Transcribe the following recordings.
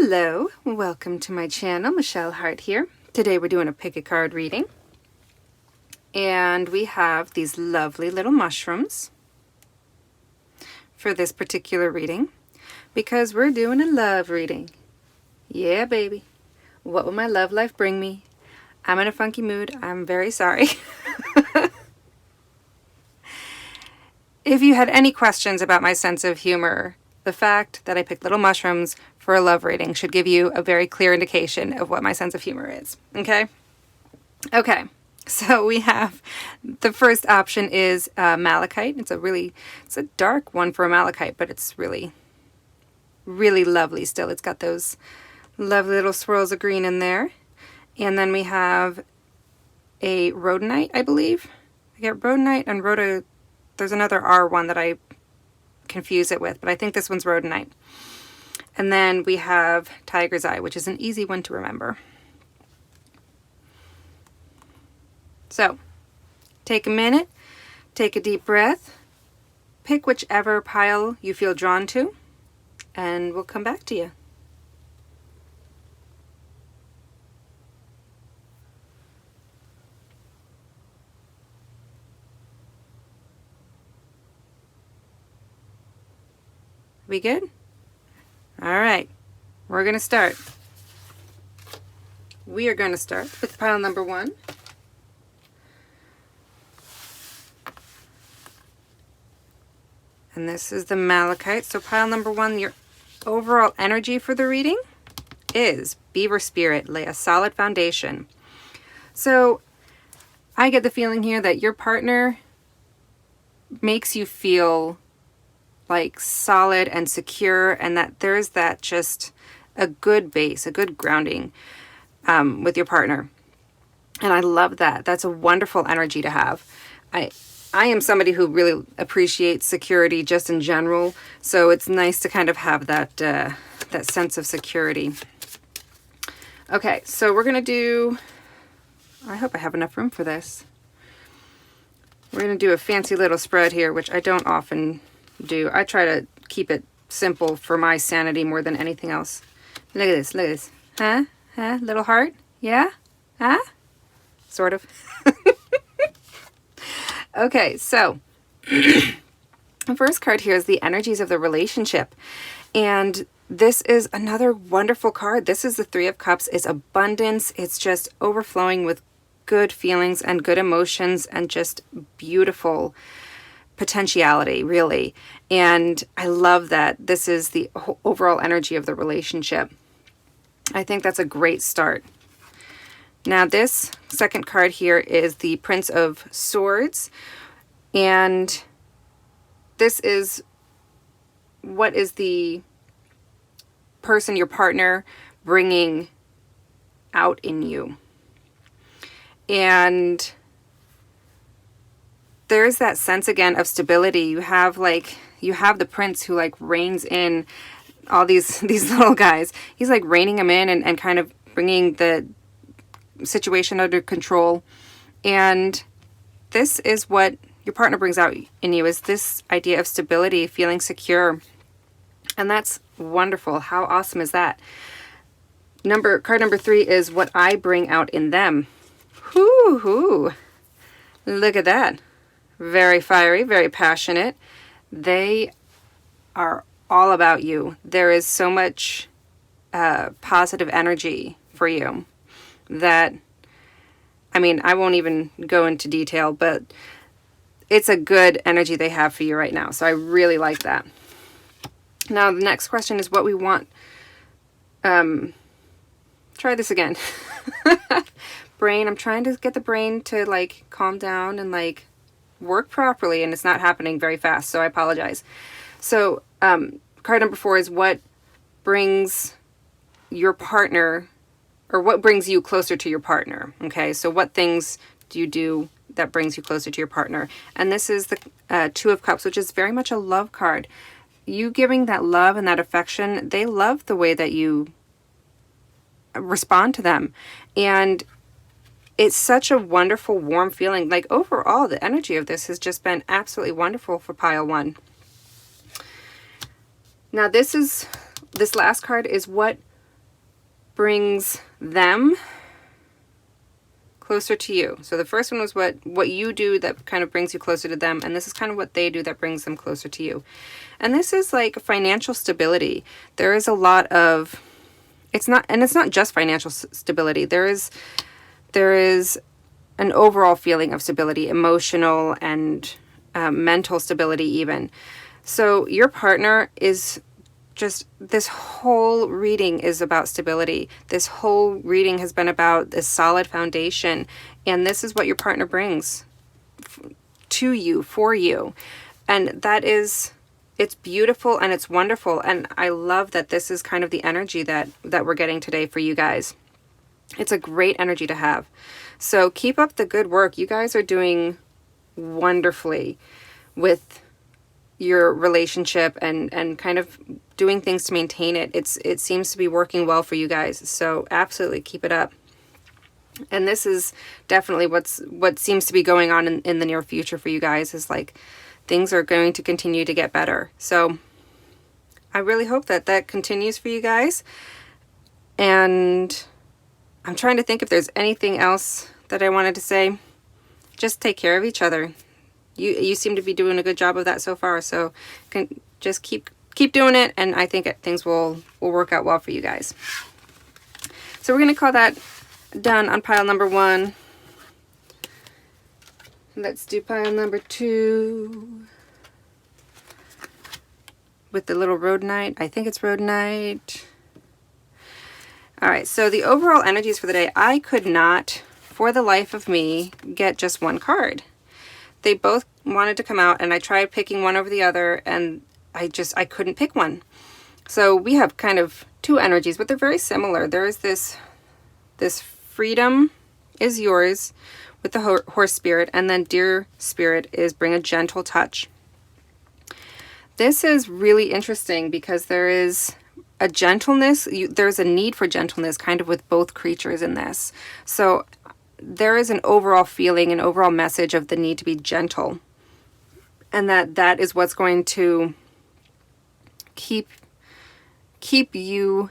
Hello, welcome to my channel. Michelle Hart here. Today we're doing a pick a card reading. And we have these lovely little mushrooms for this particular reading because we're doing a love reading. Yeah, baby. What will my love life bring me? I'm in a funky mood. I'm very sorry. If you had any questions about my sense of humor, the fact that I picked little mushrooms for a love reading should give you a very clear indication of what my sense of humor is. Okay? Okay. So we have the first option is Malachite. It's a dark one for a Malachite, but it's really, really lovely still. It's got those lovely little swirls of green in there. And then we have a Rhodonite, I believe. I get Rhodonite and there's another R one that I confuse it with, but I think this one's Rhodonite. And then we have Tiger's Eye, which is an easy one to remember. So, take a minute, take a deep breath, pick whichever pile you feel drawn to, and we'll come back to you. We good? All right, we're going to start. We are going to start with pile number 1. And this is the Malachite. So pile number 1, your overall energy for the reading is Beaver Spirit, lay a solid foundation. So I get the feeling here that your partner makes you feel like solid and secure, and that there's that just a good base, a good grounding with your partner. And I love that. That's a wonderful energy to have. I am somebody who really appreciates security just in general, so it's nice to kind of have that that sense of security. Okay, so we're gonna do, I hope I have enough room for this. We're gonna do a fancy little spread here, which I don't often do. I try to keep it simple for my sanity more than anything else. Look at this, look at this. Huh? Huh? Little heart? Yeah? Huh? Sort of. Okay, so the first card here is the energies of the relationship. And this is another wonderful card. This is the 3 of Cups. It's abundance. It's just overflowing with good feelings and good emotions and just beautiful potentiality, really. And I love that this is the overall energy of the relationship. I think that's a great start. Now this second card here is the Prince of Swords, and this is what is the person, your partner, bringing out in you. And there's that sense again of stability. You have the prince who like reins in all these little guys. He's like reining them in and kind of bringing the situation under control. And this is what your partner brings out in you, is this idea of stability, feeling secure. And that's wonderful. How awesome is that? Card number 3 is what I bring out in them. Whoo-hoo. Look at that. Very fiery, very passionate. They are all about you. There is so much positive energy for you that, I mean, I won't even go into detail, but it's a good energy they have for you right now. So I really like that. Now, the next question is what we want. Try this again. Brain, I'm trying to get the brain to like calm down and like work properly, and it's not happening very fast, so I apologize. So card number 4 is what brings your partner, or what brings you closer to your partner. Okay, so what things do you do that brings you closer to your partner? And this is the 2 of Cups, which is very much a love card. You giving that love and that affection, they love the way that you respond to them, and it's such a wonderful, warm feeling. Like overall, the energy of this has just been absolutely wonderful for pile 1. Now this last card is what brings them closer to you. So the first one was what you do that kind of brings you closer to them, and this is kind of what they do that brings them closer to you. And this is like financial stability. There is a lot of, it's not just financial stability. There is an overall feeling of stability, emotional and mental stability even. So your partner is just, this whole reading is about stability. This whole reading has been about a solid foundation, and this is what your partner brings to you, for you. And that is, it's beautiful and it's wonderful, and I love that this is kind of the energy that we're getting today for you guys. It's a great energy to have. So keep up the good work. You guys are doing wonderfully with your relationship and kind of doing things to maintain it. It seems to be working well for you guys. So absolutely keep it up. And this is definitely what seems to be going on in the near future for you guys, is like things are going to continue to get better. So I really hope that continues for you guys. And I'm trying to think if there's anything else that I wanted to say. Just take care of each other. You seem to be doing a good job of that so far. So just keep doing it, and I think things will work out well for you guys. So we're going to call that done on pile number 1. Let's do pile number 2 with the little rhodonite. I think it's rhodonite. All right, so the overall energies for the day, I could not, for the life of me, get just one card. They both wanted to come out, and I tried picking one over the other, and I couldn't pick one. So we have kind of 2 energies, but they're very similar. There is this freedom is yours with the horse spirit, and then deer spirit is bring a gentle touch. This is really interesting because there is a gentleness, there's a need for gentleness kind of with both creatures in this. So there is an overall feeling, an overall message of the need to be gentle. And that is what's going to keep you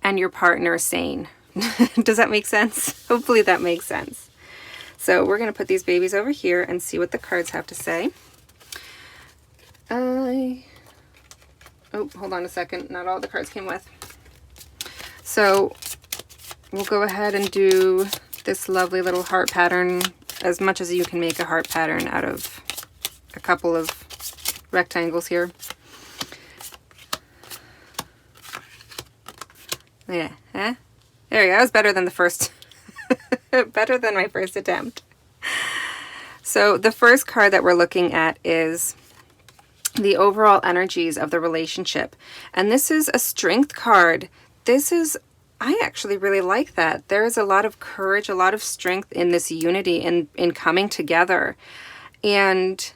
and your partner sane. Does that make sense? Hopefully that makes sense. So we're going to put these babies over here and see what the cards have to say. Oh, hold on a second. Not all the cards came with. So we'll go ahead and do this lovely little heart pattern, as much as you can make a heart pattern out of a couple of rectangles here. Yeah, huh? There we go. That was better than the first, better than my first attempt. So the first card that we're looking at is the overall energies of the relationship. And this is a strength card. I actually really like that. There is a lot of courage, a lot of strength in this unity, in coming together. And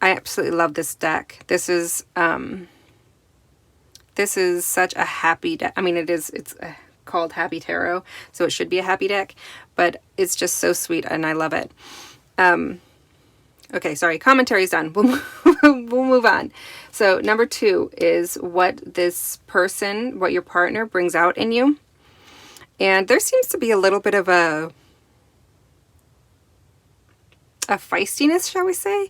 I absolutely love this deck. This is such a happy deck. I mean, it's called Happy Tarot, so it should be a happy deck, but it's just so sweet and I love it. Okay, sorry, commentary's done. We'll move on. So number 2 is what this person, what your partner brings out in you. And there seems to be a little bit of a feistiness, shall we say?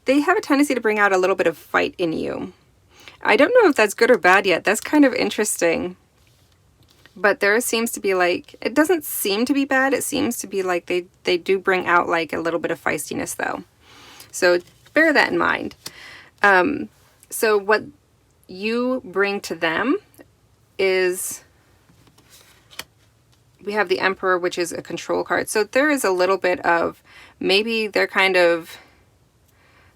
They have a tendency to bring out a little bit of fight in you. I don't know if that's good or bad yet. That's kind of interesting. But there seems to be like, it doesn't seem to be bad. It seems to be like they do bring out like a little bit of feistiness though. So bear that in mind. So what you bring to them is, we have the Emperor, which is a control card. So there is a little bit of, maybe they're kind of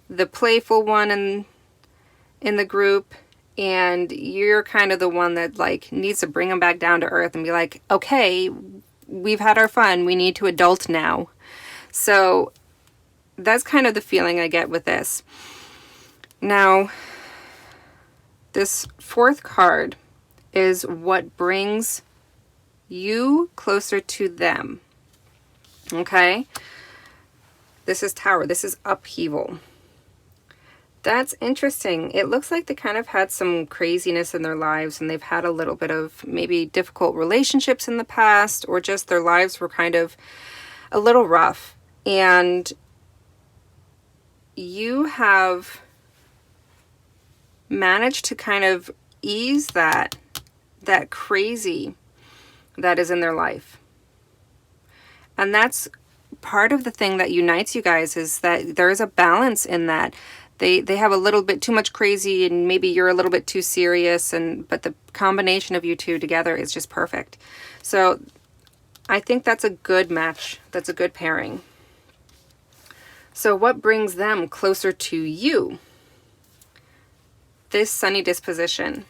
the playful one in the group, and you're kind of the one that like needs to bring them back down to earth and be like, okay, we've had our fun. We need to adult now. So that's kind of the feeling I get with this. Now, this 4th card is what brings you closer to them. Okay? This is Tower. This is upheaval. That's interesting. It looks like they kind of had some craziness in their lives, and they've had a little bit of maybe difficult relationships in the past, or just their lives were kind of a little rough. And you have managed to kind of ease that crazy that is in their life. And that's part of the thing that unites you guys, is that there is a balance in that. They have a little bit too much crazy, and maybe you're a little bit too serious, but the combination of you two together is just perfect. So I think that's a good match. That's a good pairing. So what brings them closer to you? This sunny disposition.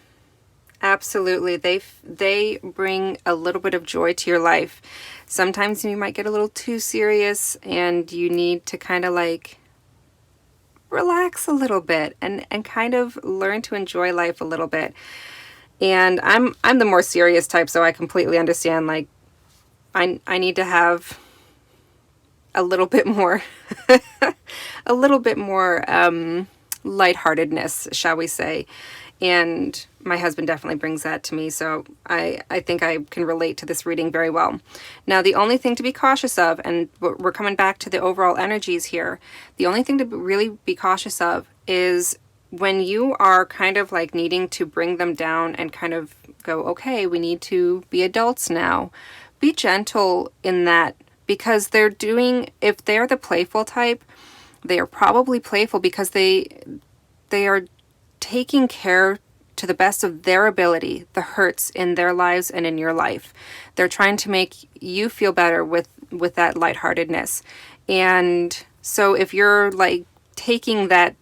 Absolutely. They bring a little bit of joy to your life. Sometimes you might get a little too serious, and you need to kind of like relax a little bit and kind of learn to enjoy life a little bit. And I'm the more serious type, so I completely understand. Like, I need to have a little bit more a little bit more lightheartedness, shall we say. And my husband definitely brings that to me, so I think I can relate to this reading very well. Now, the only thing to be cautious of, and we're coming back to the overall energies here, the only thing to really be cautious of is when you are kind of like needing to bring them down and kind of go, okay, we need to be adults now. Be gentle in that, because if they're the playful type, they are probably playful because they are taking care to the best of their ability, the hurts in their lives and in your life. They're trying to make you feel better with that lightheartedness. And so if you're like taking that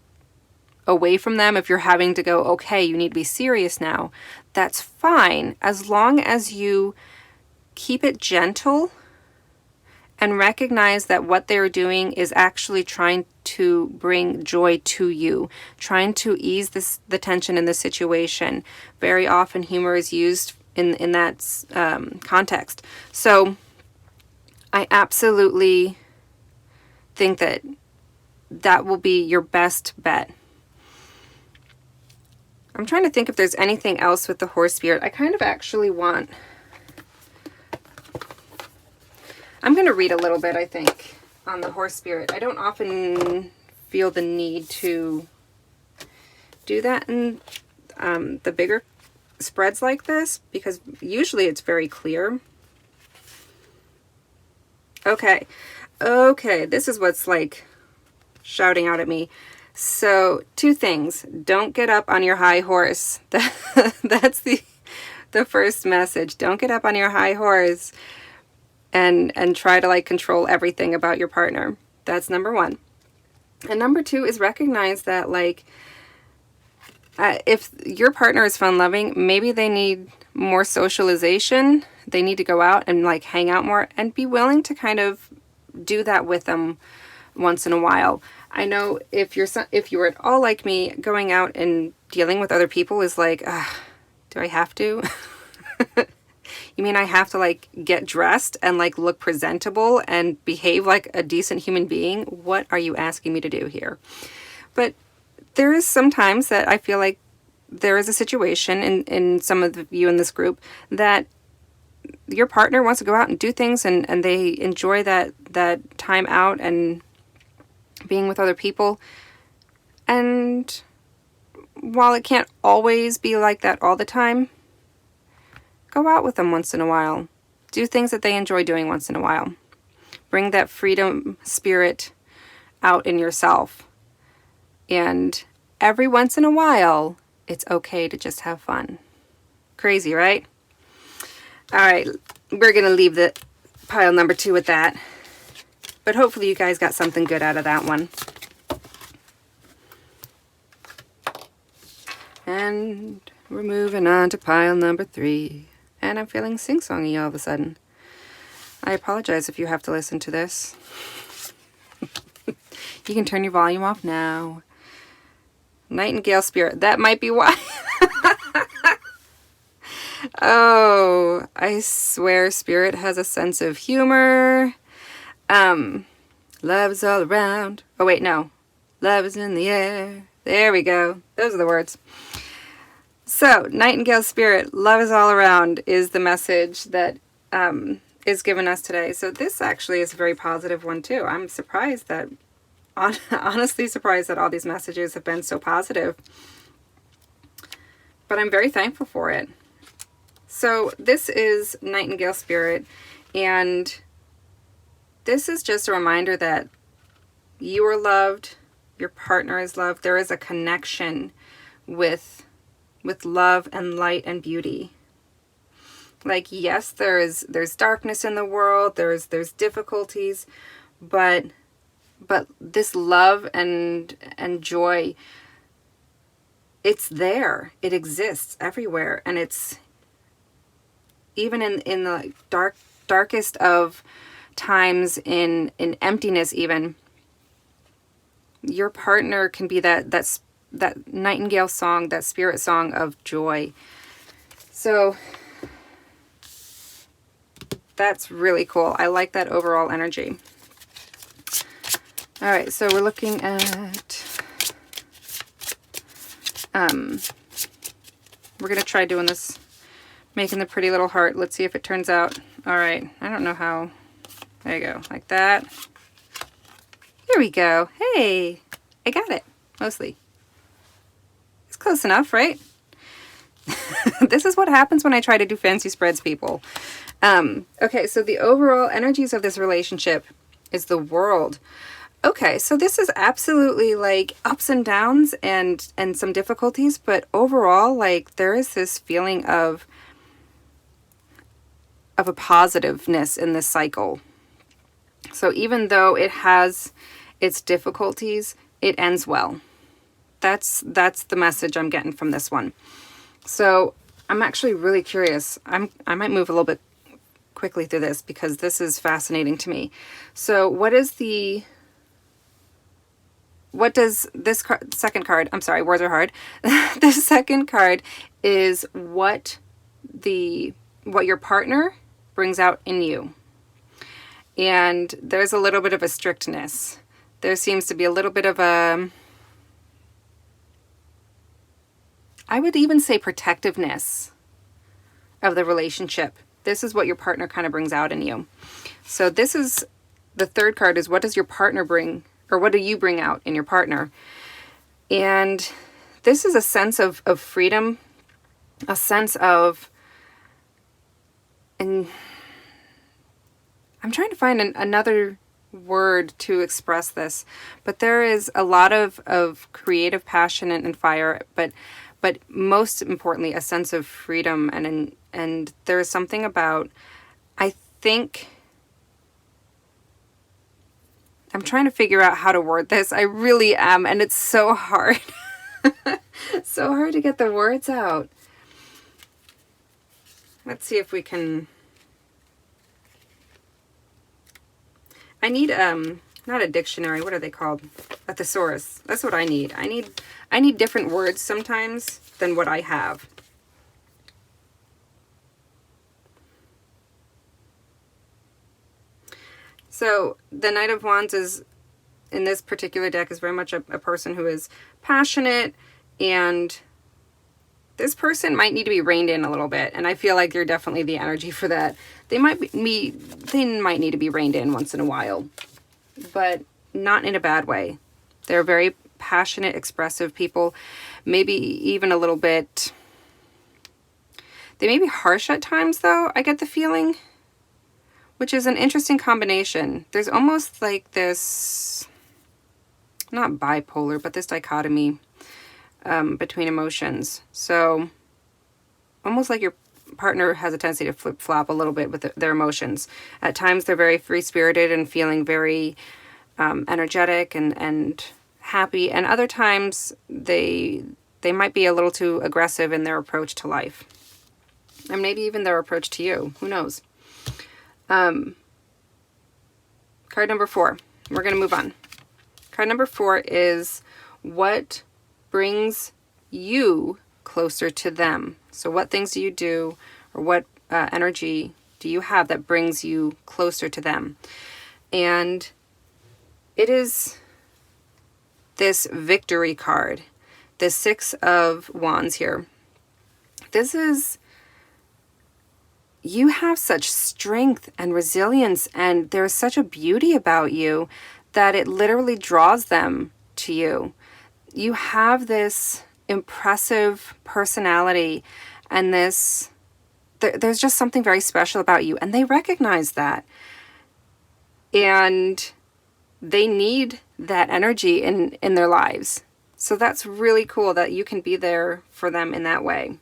away from them, if you're having to go, okay, you need to be serious now, that's fine, as long as you keep it gentle and recognize that what they're doing is actually trying to bring joy to you, trying to ease the tension in the situation. Very often humor is used in that context. So I absolutely think that will be your best bet. I'm trying to think if there's anything else with the horse spirit. I kind of actually want... I'm going to read a little bit, I think, on the horse spirit. I don't often feel the need to do that in the bigger spreads like this, because usually it's very clear. Okay, this is what's like shouting out at me. So, two things. Don't get up on your high horse. That's the first message. Don't get up on your high horse and try to like control everything about your partner. That's number one. And number two is recognize that like if your partner is fun loving, maybe they need more socialization. They need to go out and like hang out more, and be willing to kind of do that with them once in a while. I know if you're at all like me, going out and dealing with other people is like, do I have to? You mean I have to like get dressed and like look presentable and behave like a decent human being? What are you asking me to do here? But there is sometimes that I feel like there is a situation in some of you in this group that your partner wants to go out and do things, and they enjoy that time out and being with other people. And while it can't always be like that all the time, go out with them once in a while. Do things that they enjoy doing once in a while. Bring that freedom spirit out in yourself. And every once in a while, it's okay to just have fun. Crazy, right? All right, we're going to leave the pile number 2 with that. But hopefully you guys got something good out of that one. And we're moving on to pile number 3. And I'm feeling sing-songy all of a sudden. I apologize if you have to listen to this. You can turn your volume off now. Nightingale spirit. That might be why. Oh, I swear spirit has a sense of humor. Love is all around. Oh wait, no. Love is in the air. There we go. Those are the words. So, Nightingale Spirit, love is all around is the message that is given us today. So this actually is a very positive one too. I'm surprised that, honestly surprised that all these messages have been so positive. But I'm very thankful for it. So this is Nightingale Spirit, and this is just a reminder that you are loved, your partner is loved. There is a connection with love and light and beauty. Like, yes, there's darkness in the world, there's difficulties, but this love and joy, it's there. It exists everywhere, and it's even in the darkest of times, in emptiness even. Your partner can be that nightingale song, that spirit song of joy. So that's really cool. I like that overall energy. All right, so we're looking at, we're going to try doing this, making the pretty little heart. Let's see if it turns out. All right, I don't know how. There you go, like that. Here we go. Hey, I got it, mostly. It's close enough, right? This is what happens when I try to do fancy spreads, people. Okay, so the overall energies of this relationship is the World. Okay, so this is absolutely like ups and downs and some difficulties, but overall, like, there is this feeling of a positiveness in this cycle. So even though it has its difficulties, it ends well. That's the message I'm getting from this one. So I'm actually really curious. I might move a little bit quickly through this because this is fascinating to me. So what does this second card, I'm sorry, words are hard. The second card is what your partner brings out in you. And there's a little bit of a strictness. There seems to be a little bit of I would even say protectiveness of the relationship. This is what your partner kind of brings out in you. So this is, the third card is, what does your partner bring, or what do you bring out in your partner? And this is a sense of freedom, a sense of, and I'm trying to find another word to express this, but there is a lot of creative passion and fire, but most importantly, a sense of freedom, and there is something about, I think, I'm trying to figure out how to word this. I really am, and it's so hard. So hard to get the words out. Let's see if we can. I need not a dictionary. What are they called? A thesaurus. That's what I need. I need different words sometimes than what I have. So the Knight of Wands is, in this particular deck, is very much a person who is passionate, and this person might need to be reined in a little bit, and I feel like you're definitely the energy for that. They might need to be reined in once in a while, but not in a bad way. They're very passionate, expressive people, maybe even a little bit, they may be harsh at times though, I get the feeling, which is an interesting combination. There's almost like this, not bipolar, but this dichotomy between emotions. So almost like your partner has a tendency to flip-flop a little bit with their emotions. At times they're very free-spirited and feeling very energetic and happy, and other times they might be a little too aggressive in their approach to life, and maybe even their approach to you. Who knows? Card number 4. We're going to move on. Card number 4 is what brings you closer to them. So what things do you do, or what energy do you have that brings you closer to them? And it is this victory card. the Six of Wands here. This is, you have such strength and resilience, and there's such a beauty about you that it literally draws them to you. You have this impressive personality, and there's just something very special about you, and they recognize that. And they need that energy in their lives. So that's really cool that you can be there for them in that way.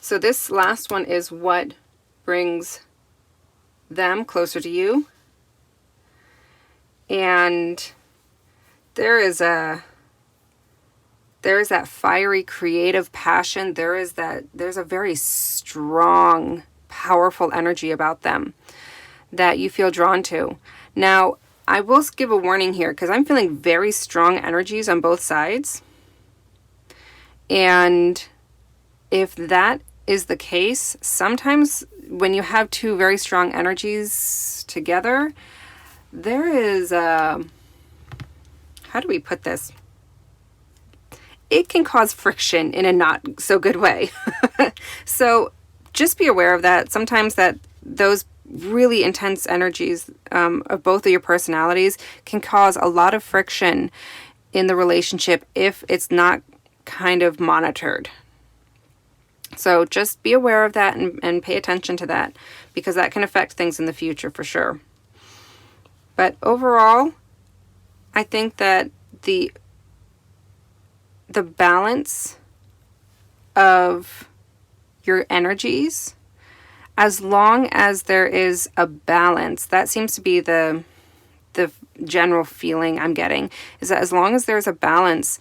So this last one is what brings them closer to you. And there is that fiery creative passion. There's a very strong, powerful energy about them that you feel drawn to. Now, I will give a warning here because I'm feeling very strong energies on both sides. And if that is the case, sometimes when you have two very strong energies together, there is how do we put this? It can cause friction in a not so good way. So just be aware of that. Sometimes that those really intense energies of both of your personalities can cause a lot of friction in the relationship if it's not kind of monitored. So just be aware of that and pay attention to that, because that can affect things in the future for sure. But overall, I think that the balance of your energies, as long as there is a balance, that seems to be the general feeling I'm getting, is that as long as there's a balance,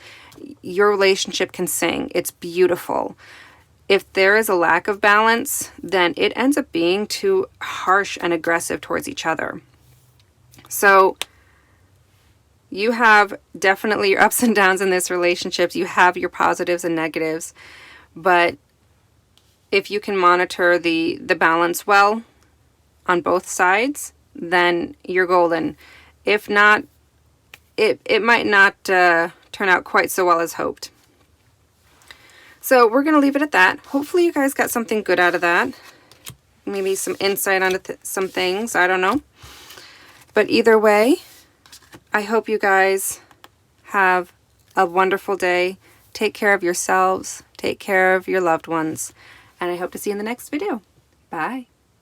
your relationship can sing. It's beautiful. If there is a lack of balance, then it ends up being too harsh and aggressive towards each other. So you have definitely your ups and downs in this relationship. You have your positives and negatives, but if you can monitor the balance well on both sides, then you're golden. If not, it might not turn out quite so well as hoped. So we're going to leave it at that. Hopefully you guys got something good out of that. Maybe some insight onto some things. I don't know. But either way, I hope you guys have a wonderful day. Take care of yourselves. Take care of your loved ones. And I hope to see you in the next video. Bye.